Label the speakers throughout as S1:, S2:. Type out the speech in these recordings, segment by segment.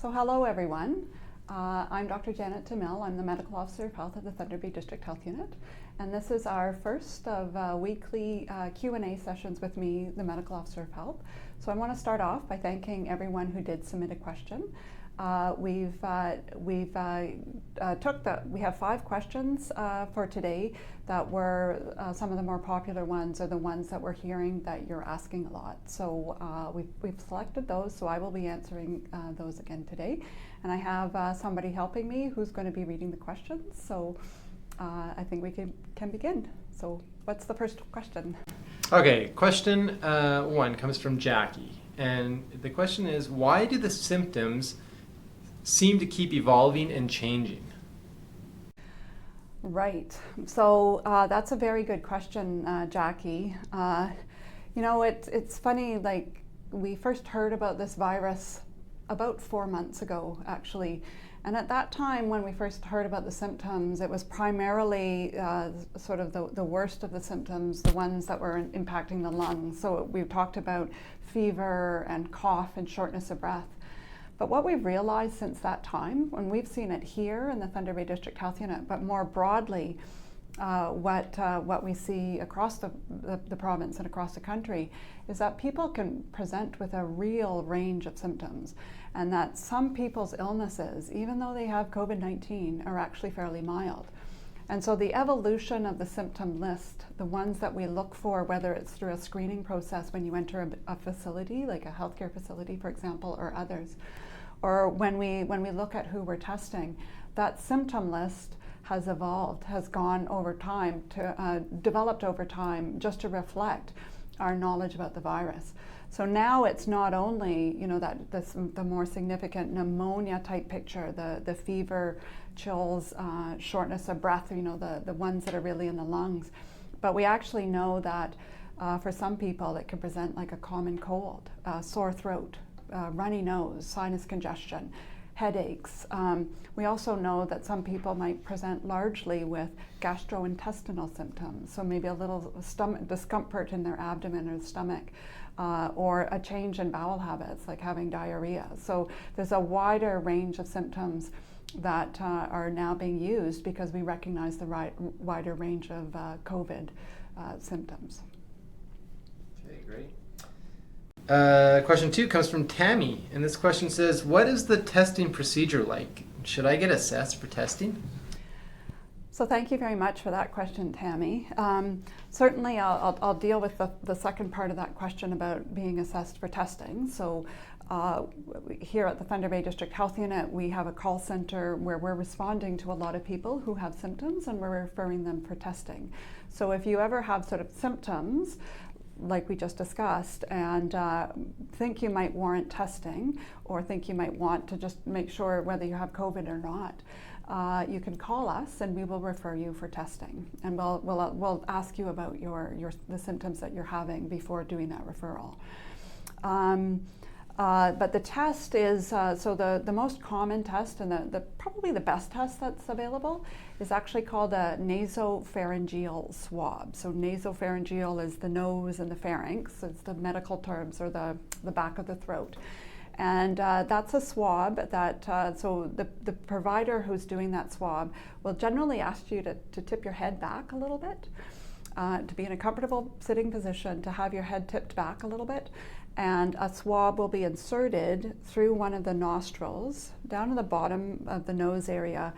S1: So hello everyone. I'm Dr. Janet DeMille. I'm the Medical Officer of Health at the Thunder Bay District Health Unit. And this is our first of weekly Q&A sessions with me, the Medical Officer of Health. So I want to start off by thanking everyone who did submit a question. We have 5 questions for today that were some of the more popular ones, or the ones that we're hearing that you're asking a lot. So we've selected those, so I will be answering those again today. And I have somebody helping me who's going to be reading the questions. So I think we can begin. So what's the first question?
S2: Okay, question 1 comes from Jackie. And the question is, why do the symptoms seem to keep evolving and changing?
S1: Right. So that's a very good question, Jackie. You know, it's funny, like we first heard about this virus about 4 months ago, actually. And at that time, when we first heard about the symptoms, it was primarily sort of the worst of the symptoms, the ones that were impacting the lungs. So we talked about fever and cough and shortness of breath. But what we've realized since that time, when we've seen it here in the Thunder Bay District Health Unit, but more broadly, what we see across the province and across the country, is that people can present with a real range of symptoms, and that some people's illnesses, even though they have COVID-19, are actually fairly mild. And so the evolution of the symptom list, the ones that we look for, whether it's through a screening process when you enter a facility, like a healthcare facility, for example, or others, or when we look at who we're testing, that symptom list has evolved, has gone over time, developed over time, just to reflect our knowledge about the virus. So now it's not only, you know, the more significant pneumonia type picture, the fever, chills, shortness of breath, you know, the ones that are really in the lungs, but we actually know that for some people it can present like a common cold, sore throat, runny nose, sinus congestion, headaches. We also know that some people might present largely with gastrointestinal symptoms, so maybe a little stomach discomfort in their abdomen or stomach, or a change in bowel habits, like having diarrhea. So there's a wider range of symptoms that are now being used because we recognize the wider range of COVID symptoms.
S2: Okay, great. Question 2 comes from Tammy, and this question says, what is the testing procedure like? Should I get assessed for testing?
S1: So thank you very much for that question, Tammy. Certainly I'll deal with the second part of that question about being assessed for testing. So here at the Thunder Bay District Health Unit, we have a call center where we're responding to a lot of people who have symptoms, and we're referring them for testing. So if you ever have sort of symptoms, like we just discussed, and think you might warrant testing, or think you might want to just make sure whether you have COVID or not, you can call us and we will refer you for testing. And we'll ask you about the symptoms that you're having before doing that referral. But the test is, so the most common test, and probably the best test that's available, is actually called a nasopharyngeal swab. So nasopharyngeal is the nose and the pharynx, it's the medical terms, or the back of the throat. And that's a swab that, so the provider who's doing that swab will generally ask you to tip your head back a little bit, to be in a comfortable sitting position, to have your head tipped back a little bit. And a swab will be inserted through one of the nostrils, down to the bottom of the nose area,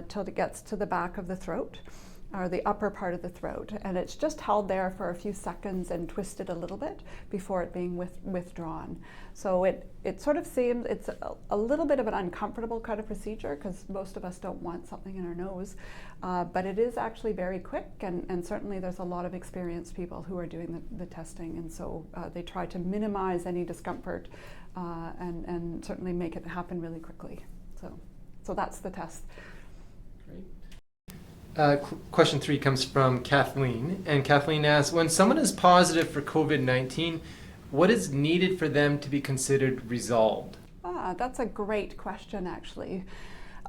S1: till it gets to the back of the throat, or the upper part of the throat. And it's just held there for a few seconds and twisted a little bit before it being withdrawn. So it sort of seems, it's a little bit of an uncomfortable kind of procedure, because most of us don't want something in our nose, but it is actually very quick, and certainly there's a lot of experienced people who are doing the testing, and so they try to minimize any discomfort and certainly make it happen really quickly. So that's the test.
S2: Great. Question 3 comes from Kathleen, and Kathleen asks, when someone is positive for COVID-19, what is needed for them to be considered resolved?
S1: That's a great question, actually.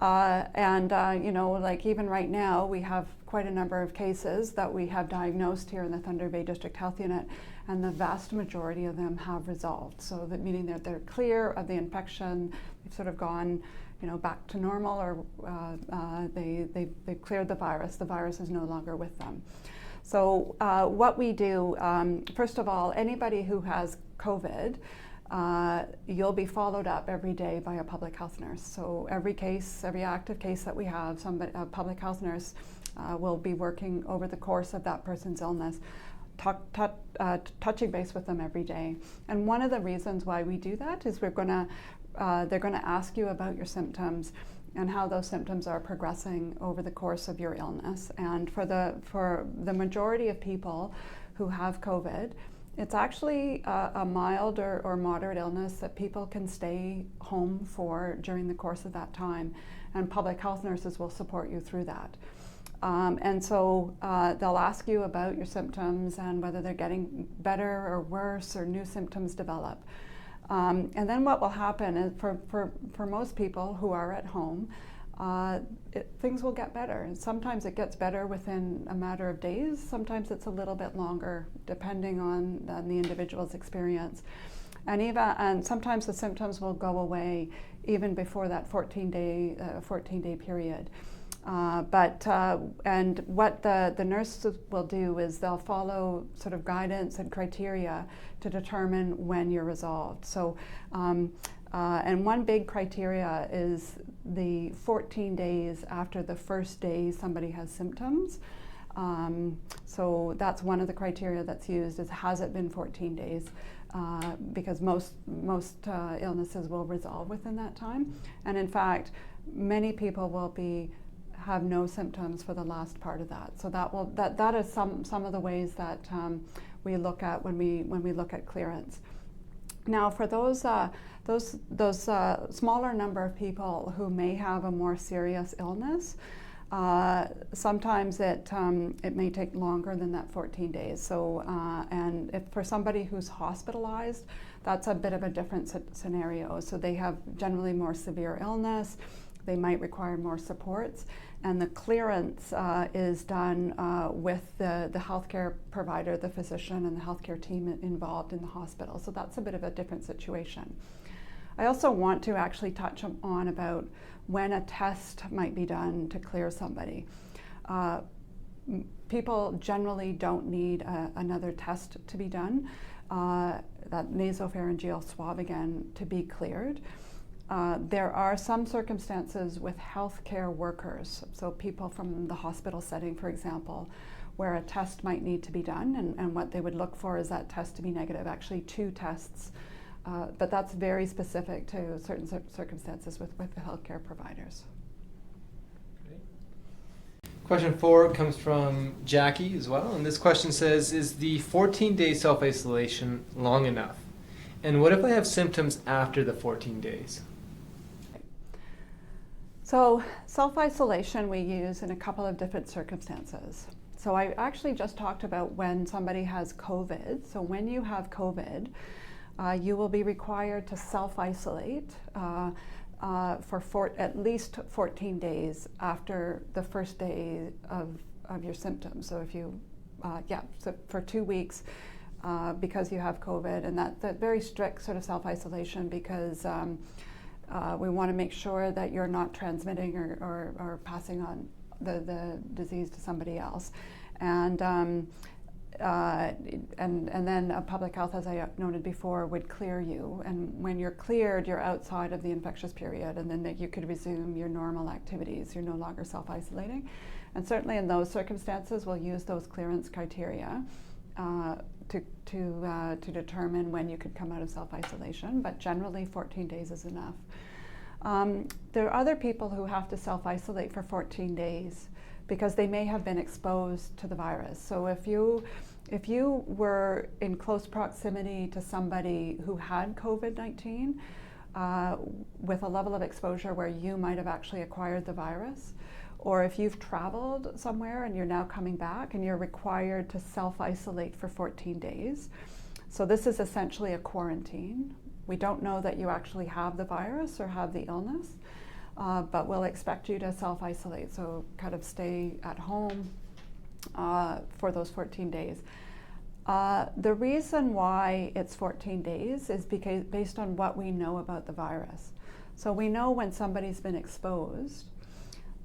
S1: You know, like even right now, we have quite a number of cases that we have diagnosed here in the Thunder Bay District Health Unit, and the vast majority of them have resolved. So that meaning that they're clear of the infection, they've sort of gone, back to normal, or they've cleared the virus is no longer with them. So what we do, first of all, anybody who has COVID, you'll be followed up every day by a public health nurse. So every active case that we have, a public health nurse will be working over the course of that person's illness, touching base with them every day. And one of the reasons why we do that is they're going to ask you about your symptoms and how those symptoms are progressing over the course of your illness. And for the majority of people who have COVID, it's actually a mild or moderate illness that people can stay home for during the course of that time, and public health nurses will support you through that. And so they'll ask you about your symptoms and whether they're getting better or worse, or new symptoms develop. And then what will happen is for most people who are at home, things will get better. And sometimes it gets better within a matter of days. Sometimes it's a little bit longer, depending on the individual's experience. And sometimes the symptoms will go away even before that 14-day period. And what the nurses will do is they'll follow sort of guidance and criteria to determine when you're resolved. So, and one big criteria is the 14 days after the first day somebody has symptoms. So that's one of the criteria that's used, is has it been 14 days? Because most illnesses will resolve within that time. And in fact, many people will have no symptoms for the last part of that. So that is some of the ways that we look at when we look at clearance. Now, for those smaller number of people who may have a more serious illness, sometimes it may take longer than that 14 days. So, and if for somebody who's hospitalized, that's a bit of a different scenario. So they have generally more severe illness. They might require more supports, and the clearance is done with the healthcare provider, the physician, and the healthcare team involved in the hospital. So that's a bit of a different situation. I also want to actually touch on about when a test might be done to clear somebody. People generally don't need another test to be done, that nasopharyngeal swab again, to be cleared. There are some circumstances with healthcare workers, so people from the hospital setting, for example, where a test might need to be done, and what they would look for is that test to be negative, actually 2 tests, but that's very specific to certain circumstances with the healthcare providers.
S2: Great. Question 4 comes from Jackie as well, and this question says, is the 14-day self-isolation long enough? And what if I have symptoms after the 14 days?
S1: So self-isolation we use in a couple of different circumstances. So I actually just talked about when somebody has COVID. So when you have COVID, you will be required to self-isolate for at least 14 days after the first day of your symptoms. So if you, so for 2 weeks because you have COVID, and that very strict sort of self-isolation, because we want to make sure that you're not transmitting or passing on the disease to somebody else. And then a public health, as I noted before, would clear you. And when you're cleared, you're outside of the infectious period, and then you could resume your normal activities. You're no longer self-isolating. And certainly in those circumstances, we'll use those clearance criteria to determine when you could come out of self-isolation, but generally 14 days is enough. There are other people who have to self-isolate for 14 days because they may have been exposed to the virus. So if you were in close proximity to somebody who had COVID-19 with a level of exposure where you might have actually acquired the virus, or if you've traveled somewhere and you're now coming back and you're required to self-isolate for 14 days. So this is essentially a quarantine. We don't know that you actually have the virus or have the illness, but we'll expect you to self-isolate. So kind of stay at home for those 14 days. The reason why it's 14 days is because based on what we know about the virus. So we know when somebody's been exposed,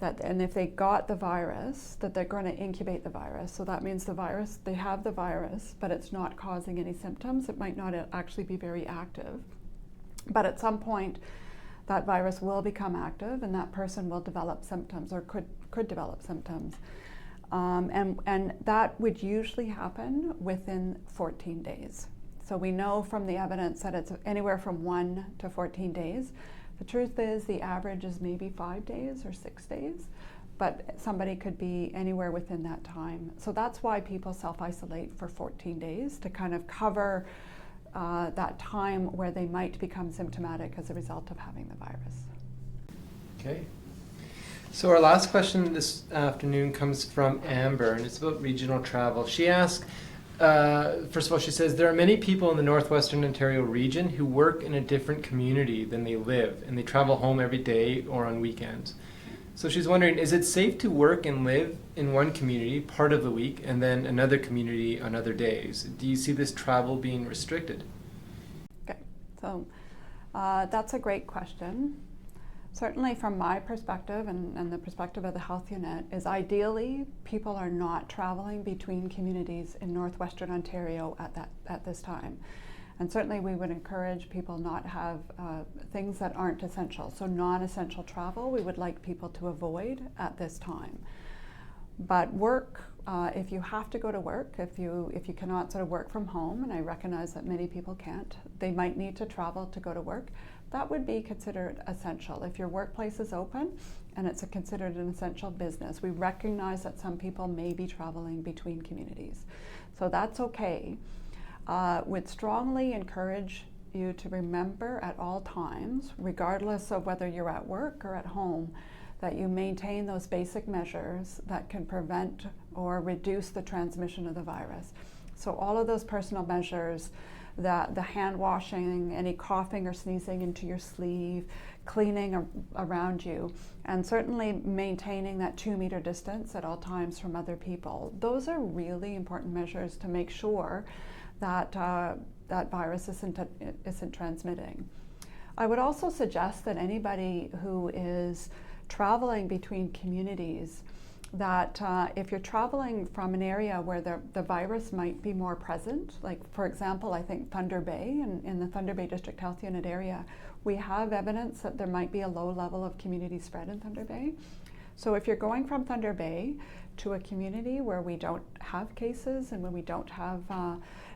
S1: and if they got the virus, that they're going to incubate the virus. So that means they have the virus, but it's not causing any symptoms. It might not actually be very active. But at some point, that virus will become active and that person will develop symptoms or could develop symptoms. And that would usually happen within 14 days. So we know from the evidence that it's anywhere from 1 to 14 days. The truth is the average is maybe 5 days or 6 days, but somebody could be anywhere within that time. So that's why people self-isolate for 14 days, to kind of cover that time where they might become symptomatic as a result of having the virus.
S2: Okay. So our last question this afternoon comes from Amber, and it's about regional travel. She asks, first of all, she says, there are many people in the Northwestern Ontario region who work in a different community than they live, and they travel home every day or on weekends. So she's wondering, is it safe to work and live in one community part of the week and then another community on other days? Do you see this travel being restricted?
S1: Okay, so that's a great question. Certainly from my perspective and the perspective of the health unit is ideally people are not traveling between communities in Northwestern Ontario at this time. And certainly we would encourage people not have things that aren't essential. So non-essential travel we would like people to avoid at this time. But work, if you have to go to work, if you cannot sort of work from home, and I recognize that many people can't, they might need to travel to go to work, that would be considered essential. If your workplace is open and it's considered an essential business, we recognize that some people may be traveling between communities. So that's okay. Would strongly encourage you to remember at all times, regardless of whether you're at work or at home, that you maintain those basic measures that can prevent or reduce the transmission of the virus. So all of those personal measures, the hand washing, any coughing or sneezing into your sleeve, cleaning around you, and certainly maintaining that 2-meter distance at all times from other people. Those are really important measures to make sure that that virus isn't transmitting. I would also suggest that anybody who is traveling between communities, that if you're traveling from an area where the virus might be more present, like for example, I think Thunder Bay, in the Thunder Bay District Health Unit area, we have evidence that there might be a low level of community spread in Thunder Bay. So if you're going from Thunder Bay to a community where we don't have cases and when we don't have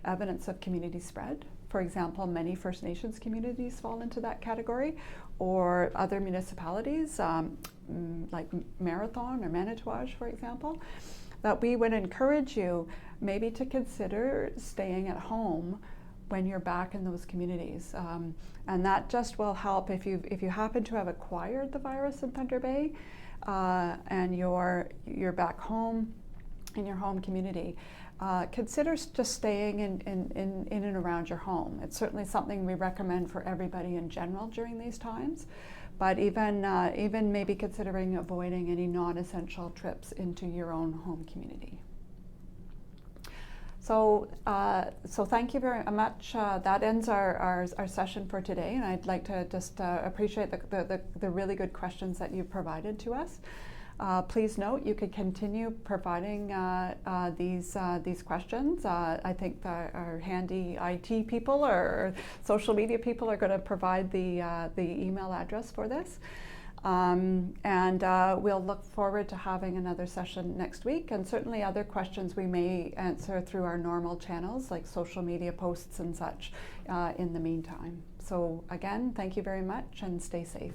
S1: evidence of community spread, for example, many First Nations communities fall into that category, or other municipalities like Marathon or Manitouwadge, for example, that we would encourage you maybe to consider staying at home when you're back in those communities. And that just will help if you happen to have acquired the virus in Thunder Bay and you're back home in your home community. Consider just staying in and around your home. It's certainly something we recommend for everybody in general during these times, but even maybe considering avoiding any non-essential trips into your own home community. So thank you very much. That ends our session for today, and I'd like to just appreciate the really good questions that you provided to us. Please note you could continue providing these questions. I think our handy IT people or social media people are going to provide the email address for this. And we'll look forward to having another session next week, and certainly other questions we may answer through our normal channels like social media posts and such in the meantime. So again, thank you very much and stay safe.